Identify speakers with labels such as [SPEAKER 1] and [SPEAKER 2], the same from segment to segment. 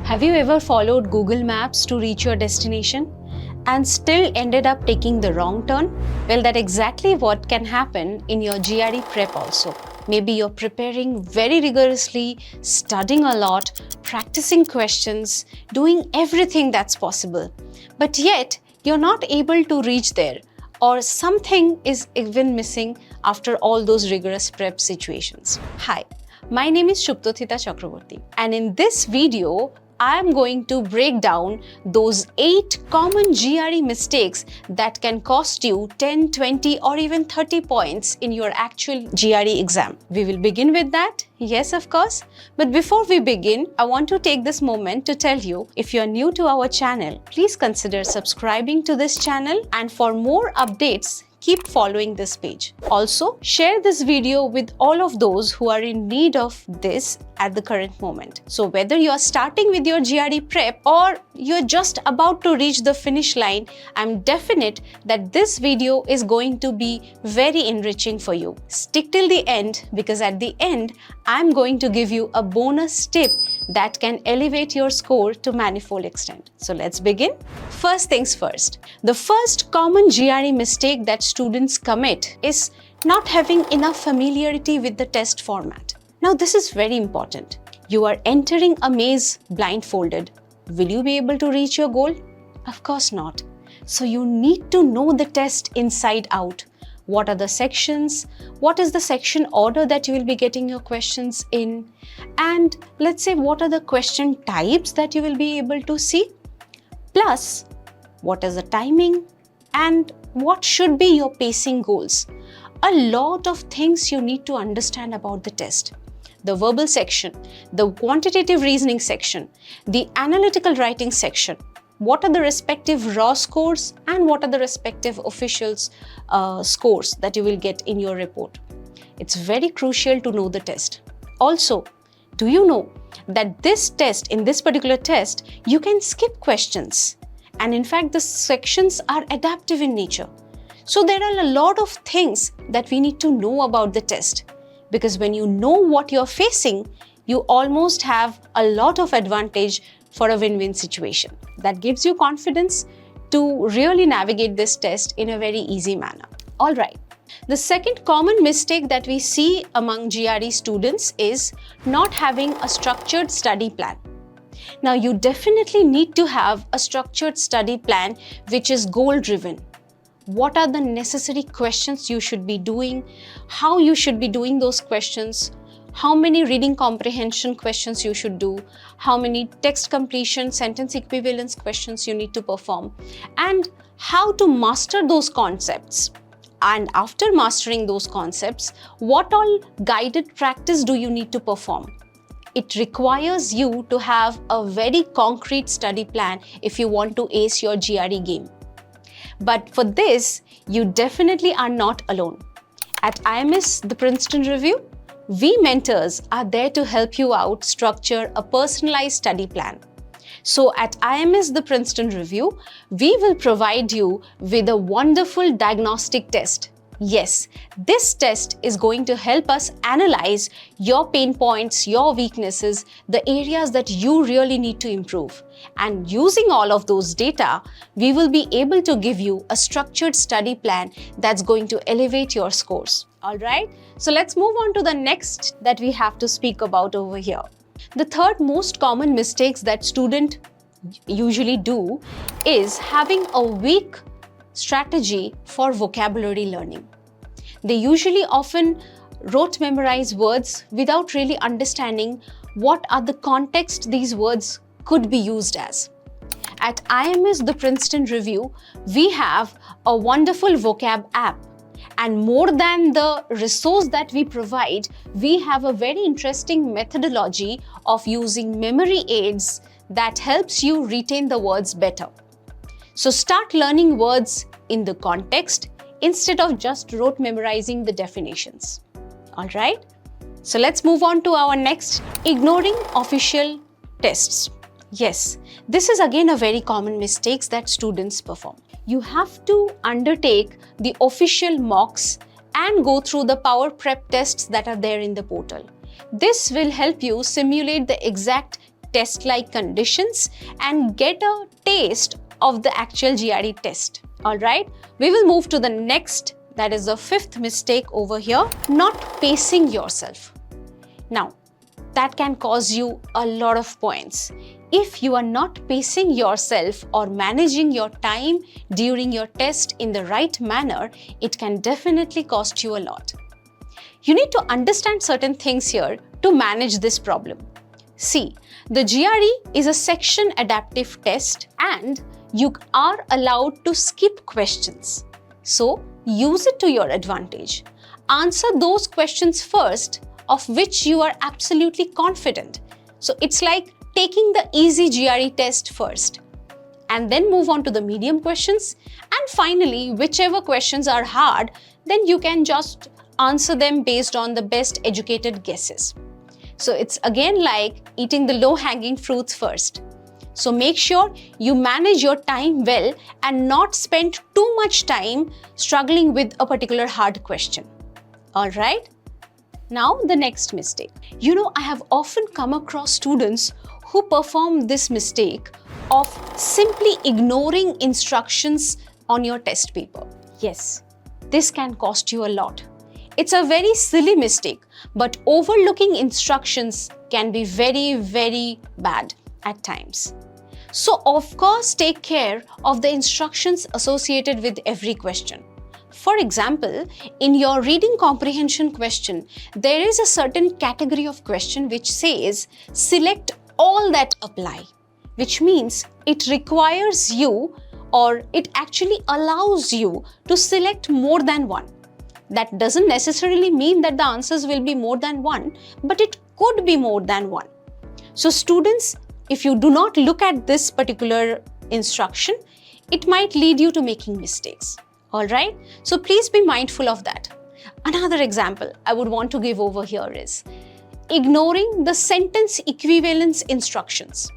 [SPEAKER 1] Have you ever followed Google Maps to reach your destination and still ended up taking the wrong turn? Well, that's exactly what can happen in your GRE prep also. Maybe you're preparing very rigorously, studying a lot, practicing questions, doing everything that's possible. But yet, you're not able to reach there, or something is even missing after all those rigorous prep situations. Hi, my name is Suptothita Chakraverty, and in this video, I am going to break down those 8 common GRE mistakes that can cost you 10, 20 or even 30 points in your actual GRE exam. We will begin with that. Yes, of course. But before we begin, I want to take this moment to tell you, if you are new to our channel, please consider subscribing to this channel, and for more updates, keep following this page. Also, share this video with all of those who are in need of this at the current moment. So whether you are starting with your GRE prep or you're just about to reach the finish line, I'm definite that this video is going to be very enriching for you. Stick till the end, because at the end, I'm going to give you a bonus tip that can elevate your score to manifold extent. So let's begin. First things first. The first common GRE mistake that students commit is not having enough familiarity with the test format. Now, this is very important. You are entering a maze blindfolded. Will you be able to reach your goal? Of course not. So you need to know the test inside out. What are the sections? What is the section order that you will be getting your questions in? And let's say, what are the question types that you will be able to see? Plus, what is the timing? And what should be your pacing goals? A lot of things you need to understand about the test. The verbal section, the quantitative reasoning section, the analytical writing section. What are the respective raw scores and what are the respective officials scores that you will get in your report? It's very crucial to know the test. Also, do you know that this test, in this particular test, you can skip questions? And in fact, the sections are adaptive in nature. So there are a lot of things that we need to know about the test, because when you know what you're facing, you almost have a lot of advantage for a win-win situation. That gives you confidence to really navigate this test in a very easy manner. All right. The second common mistake that we see among GRE students is not having a structured study plan. Now, you definitely need to have a structured study plan which is goal-driven. What are the necessary questions you should be doing? How you should be doing those questions? How many reading comprehension questions you should do? How many text completion, sentence equivalence questions you need to perform? And how to master those concepts? And after mastering those concepts, what all guided practice do you need to perform? It requires you to have a very concrete study plan if you want to ace your GRE game. But for this, you definitely are not alone. At IMS, the Princeton Review, we mentors are there to help you out structure a personalized study plan. So at IMS, the Princeton Review, we will provide you with a wonderful diagnostic test. Yes, this test is going to help us analyze your pain points, your weaknesses, the areas that you really need to improve. And using all of those data, we will be able to give you a structured study plan that's going to elevate your scores. All right, so let's move on to the next that we have to speak about over here. The third most common mistakes that students usually do is having a weak strategy for vocabulary learning. They usually often rote memorize words without really understanding what are the context these words could be used as. At IMS, the Princeton Review, we have a wonderful vocab app. And more than the resource that we provide, we have a very interesting methodology of using memory aids that helps you retain the words better. So start learning words in the context instead of just rote memorizing the definitions. All right? So let's move on to our next, ignoring official tests. Yes, this is again a very common mistake that students perform. You have to undertake the official mocks and go through the power prep tests that are there in the portal. This will help you simulate the exact test-like conditions and get a taste of the actual GRE test. Alright, we will move to the next, that is the fifth mistake over here, not pacing yourself. Now, that can cause you a lot of points. If you are not pacing yourself or managing your time during your test in the right manner, it can definitely cost you a lot. You need to understand certain things here to manage this problem. See, the GRE is a section adaptive test and you are allowed to skip questions. So, use it to your advantage. Answer those questions first of which you are absolutely confident. So, it's like taking the easy GRE test first and then move on to the medium questions, and finally, whichever questions are hard, then you can just answer them based on the best educated guesses. So it's again like eating the low-hanging fruits first. So make sure you manage your time well and not spend too much time struggling with a particular hard question. All right? Now the next mistake. You know, I have often come across students who perform this mistake of simply ignoring instructions on your test paper. Yes, this can cost you a lot. It's a very silly mistake, but overlooking instructions can be very, very bad at times. So of course, take care of the instructions associated with every question. For example, in your reading comprehension question, there is a certain category of question which says, select all that apply, which means it requires you, or it actually allows you to select more than one. That doesn't necessarily mean that the answers will be more than one, but it could be more than one. So students, if you do not look at this particular instruction, it might lead you to making mistakes. All right? So please be mindful of that. Another example I would want to give over here is ignoring the sentence equivalence instructions.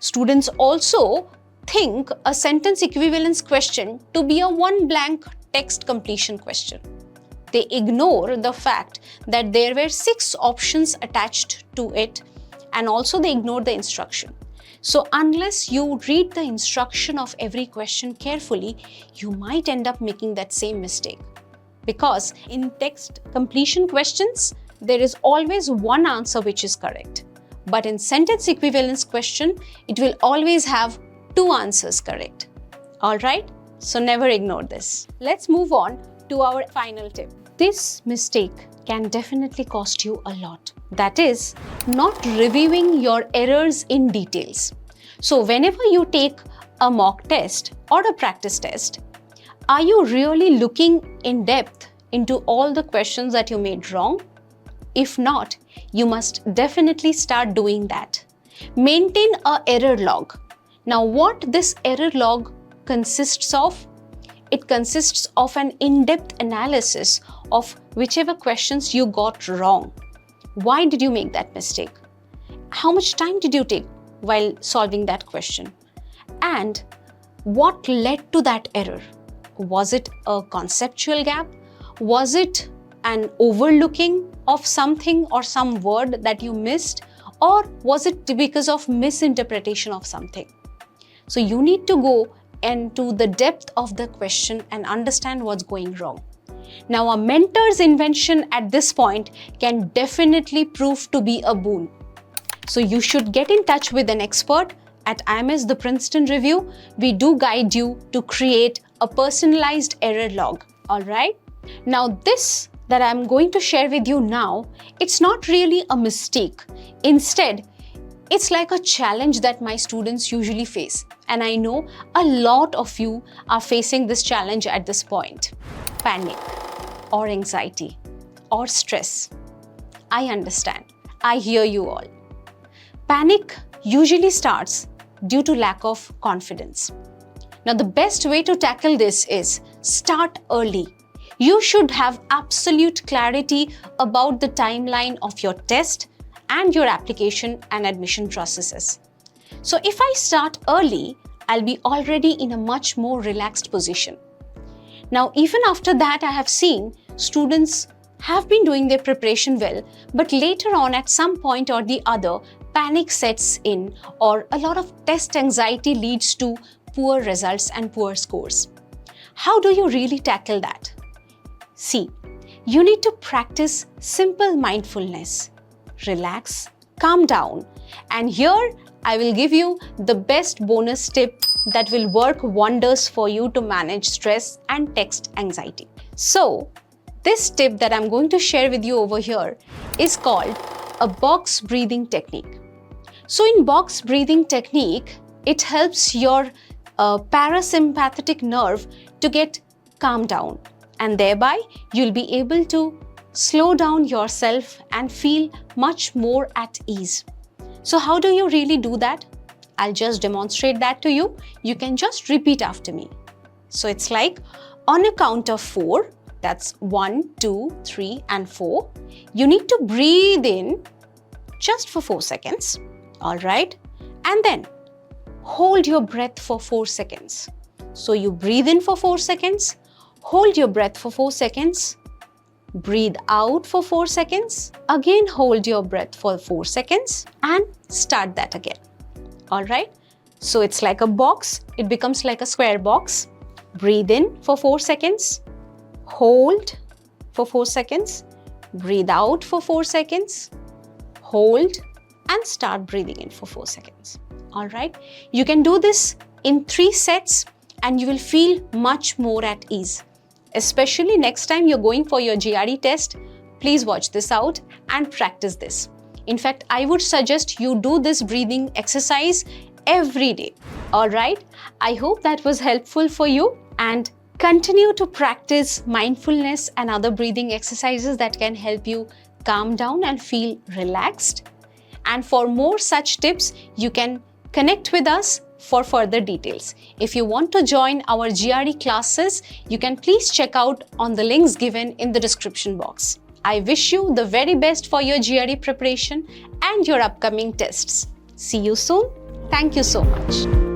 [SPEAKER 1] Students also think a sentence equivalence question to be a one blank text completion question. They ignore the fact that there were 6 options attached to it, and also they ignore the instruction. So unless you read the instruction of every question carefully, you might end up making that same mistake. Because in text completion questions, there is always one answer which is correct. But in sentence equivalence question, it will always have 2 answers correct. All right? So never ignore this. Let's move on to our final tip. This mistake can definitely cost you a lot. That is, not reviewing your errors in details. So whenever you take a mock test or a practice test, are you really looking in depth into all the questions that you made wrong? If not, you must definitely start doing that. Maintain an error log. Now, what this error log consists of? It consists of an in-depth analysis of whichever questions you got wrong. Why did you make that mistake? How much time did you take while solving that question? And what led to that error? Was it a conceptual gap? Was it an overlooking of something or some word that you missed? Or was it because of misinterpretation of something? So you need to go into the depth of the question and understand what's going wrong. Now, a mentor's invention at this point can definitely prove to be a boon. So you should get in touch with an expert. At IMS The Princeton Review, we do guide you to create a personalized error log. All right? Now, this that I'm going to share with you now, it's not really a mistake. Instead, it's like a challenge that my students usually face. And I know a lot of you are facing this challenge at this point. Panic or anxiety or stress. I understand. I hear you all. Panic usually starts due to lack of confidence. Now, the best way to tackle this is start early. You should have absolute clarity about the timeline of your test and your application and admission processes. So if I start early, I'll be already in a much more relaxed position. Now, even after that, I have seen students have been doing their preparation well, but later on at some point or the other, panic sets in or a lot of test anxiety leads to poor results and poor scores. How do you really tackle that? See, you need to practice simple mindfulness. Relax, calm down, and here I will give you the best bonus tip that will work wonders for you to manage stress and text anxiety. So, this tip that I'm going to share with you over here is called a box breathing technique. So in box breathing technique, it helps your parasympathetic nerve to get calmed down, and thereby you'll be able to slow down yourself and feel much more at ease. So how do you really do that? I'll just demonstrate that to you. You can just repeat after me. So it's like on a count of 4, that's 1, 2, 3 and 4. You need to breathe in just for 4 seconds. All right. And then hold your breath for 4 seconds. So you breathe in for 4 seconds, hold your breath for 4 seconds, breathe out for 4 seconds, again hold your breath for 4 seconds and start that again. All right. So it's like a box. It becomes like a square box. Breathe in for 4 seconds, hold for 4 seconds, breathe out for 4 seconds, hold and start breathing in for 4 seconds. All right. You can do this in 3 sets and you will feel much more at ease. Especially next time you're going for your GRE test, please watch this out and practice this. In fact, I would suggest you do this breathing exercise every day. All right. I hope that was helpful for you, and continue to practice mindfulness and other breathing exercises that can help you calm down and feel relaxed. And for more such tips, you can connect with us for further details. If you want to join our GRE classes, you can please check out on the links given in the description box. I wish you the very best for your GRE preparation and your upcoming tests. See you soon. Thank you so much.